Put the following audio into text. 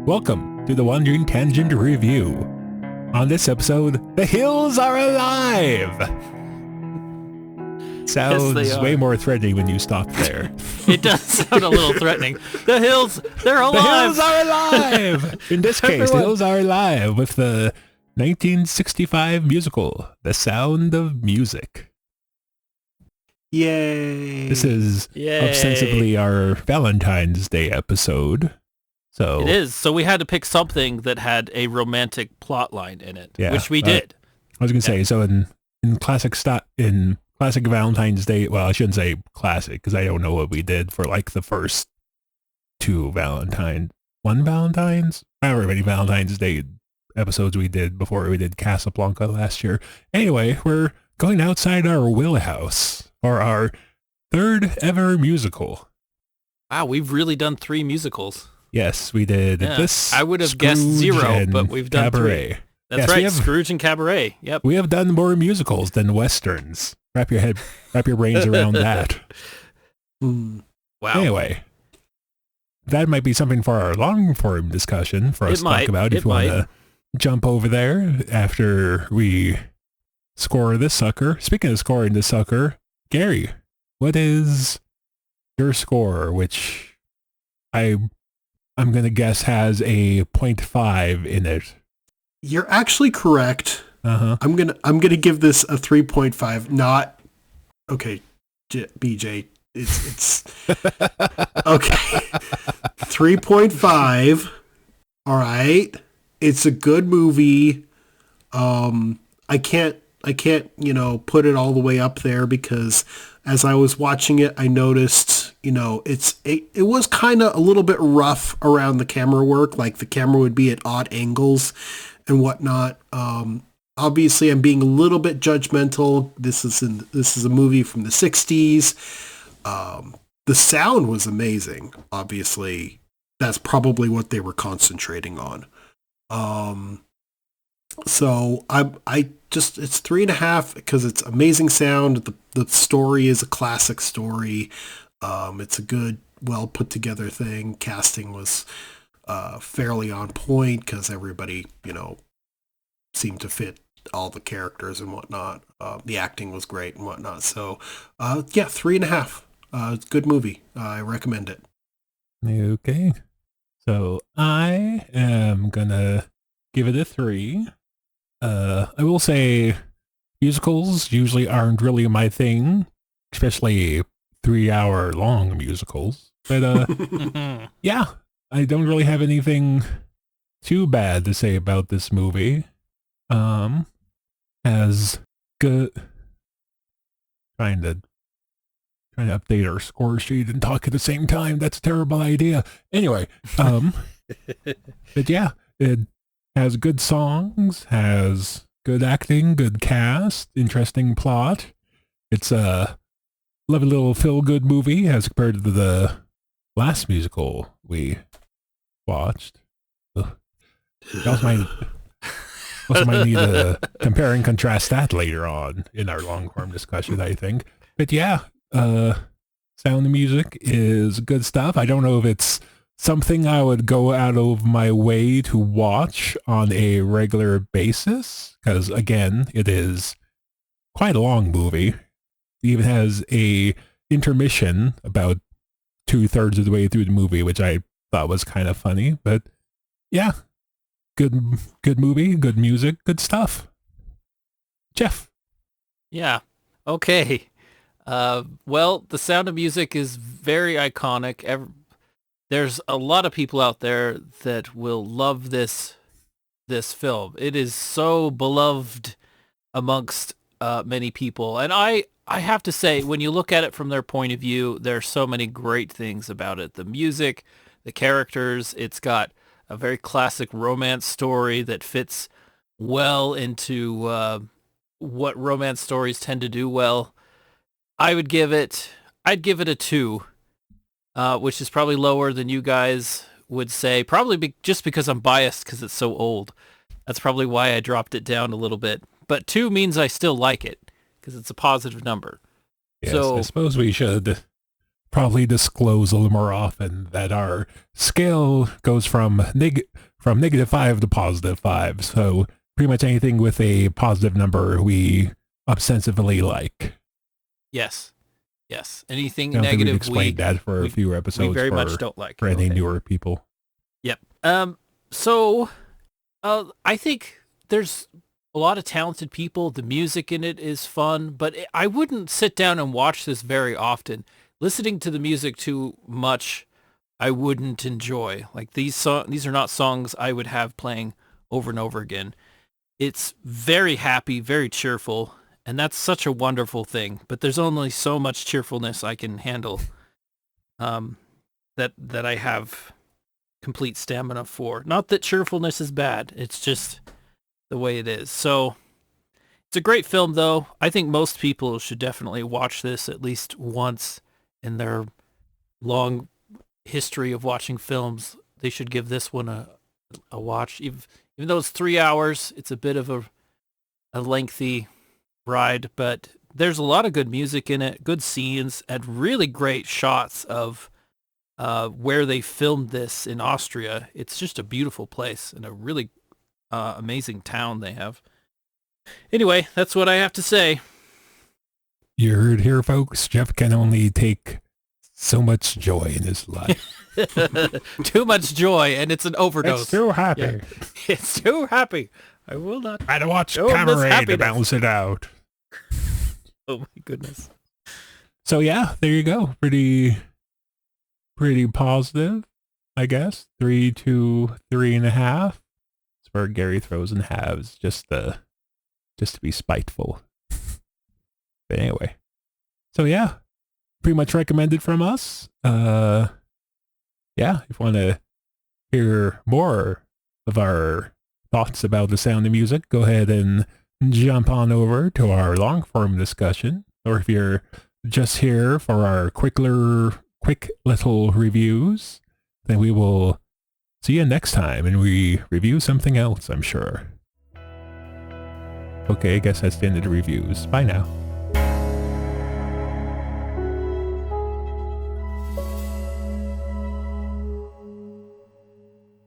Welcome to the Wandering Tangent Review. On this episode, the hills are alive! Sounds way more threatening when you stop there. It does sound a little threatening. The hills, they're alive! The hills are alive! In this case, the hills are alive with the 1965 musical, The Sound of Music. Yay! This is ostensibly our Valentine's Day episode. So it is. So we had to pick something that had a romantic plot line in it, which we did. I was going to say, so in classic Valentine's Day, well, I shouldn't say classic because I don't know what we did for like the first however many Valentine's Day episodes we did before we did Casablanca last year. Anyway, we're going outside our wheelhouse for our third ever musical. Wow, we've really done 3 musicals. Yes, we did. This I would have guessed 0, but we've done Cabaret. 3. That's right, Scrooge and Cabaret. Yep. We have done more musicals than westerns. Wrap your brains around that. Wow. Anyway, that might be something for our long-form discussion for us to talk about if you want to jump over there after we score this sucker. Speaking of scoring this sucker, Gary, what is your score, which I'm going to guess has a 0.5 in it? You're actually correct. Uh-huh. I'm gonna give this a 3.5. Not okay, BJ. It's okay. 3.5. All right. It's a good movie. I can't put it all the way up there because as I was watching it, I noticed, it was kind of a little bit rough around the camera work. Like the camera would be at odd angles and whatnot. Obviously, I'm being a little bit judgmental. This is a movie from the 60s. The sound was amazing. Obviously, that's probably what they were concentrating on. So it's 3.5 because it's amazing sound. The story is a classic story. It's a good, well put together thing. Casting was fairly on point because everybody, seemed to fit all the characters and whatnot. The acting was great and whatnot. So 3.5. Good movie. I recommend it. Okay. So I am gonna give it a 3. I will say musicals usually aren't really my thing, especially 3-hour long musicals. But yeah, I don't really have anything too bad to say about this movie. As good trying to update our score sheet and talk at the same time. That's a terrible idea. Anyway, but yeah, it has good songs, has good acting, good cast, interesting plot. It's a lovely little feel-good movie as compared to the last musical we watched. We also might need to compare and contrast that later on in our long-form discussion, I think. But yeah, Sound of Music is good stuff. I don't know if it's something I would go out of my way to watch on a regular basis, because again, it is quite a long movie. It even has a intermission about 2/3 of the way through the movie, which I thought was kind of funny. But yeah, good movie, good music, good stuff. Jeff. Yeah. Okay. Well, The Sound of Music is very iconic. There's a lot of people out there that will love this film. It is so beloved amongst many people. And I have to say, when you look at it from their point of view, there are so many great things about it. The music, the characters, it's got a very classic romance story that fits well into what romance stories tend to do well. I'd give it a 2, which is probably lower than you guys would say. Probably just because I'm biased because it's so old. That's probably why I dropped it down a little bit. But 2 means I still like it because it's a positive number. Yes, so I suppose we should probably disclose a little more often that our scale goes from -5 to +5. So pretty much anything with a positive number we ostensibly like. Yes. Anything I don't think we've negative explained that for a few episodes we very much don't like. for any Okay. newer people. Yep. So I think there's a lot of talented people. The music in it is fun, but I wouldn't sit down and watch this very often. Listening to the music too much, I wouldn't enjoy. Like these are not songs I would have playing over and over again. It's very happy, very cheerful, and that's such a wonderful thing. But there's only so much cheerfulness I can handle. That I have complete stamina for. Not that cheerfulness is bad. It's just the way it is. So it's a great film, though. I think most people should definitely watch this at least once in their long history of watching films. They should give this one a watch. Even though it's 3 hours, it's a bit of a lengthy ride, but there's a lot of good music in it, good scenes, and really great shots of where they filmed this in Austria. It's just a beautiful place and a really amazing town they have. Anyway, that's what I have to say. You heard here, folks. Jeff can only take so much joy in his life. Too much joy, and it's an overdose. It's too happy. Yeah. It's too happy. I will not. I had to watch Oh, this Camera to happiness. balance it out. Oh my goodness. So yeah, there you go. Pretty positive, I guess. 3 to 3.5. That's where Gary throws in halves, just to be spiteful. But anyway, so yeah, pretty much recommended from us. Yeah, if you want to hear more of our thoughts about The Sound of Music, go ahead and jump on over to our long form discussion. Or if you're just here for our quick little reviews, then we will see you next time and we review something else, I'm sure. Okay, I guess that's the end of the reviews. Bye now.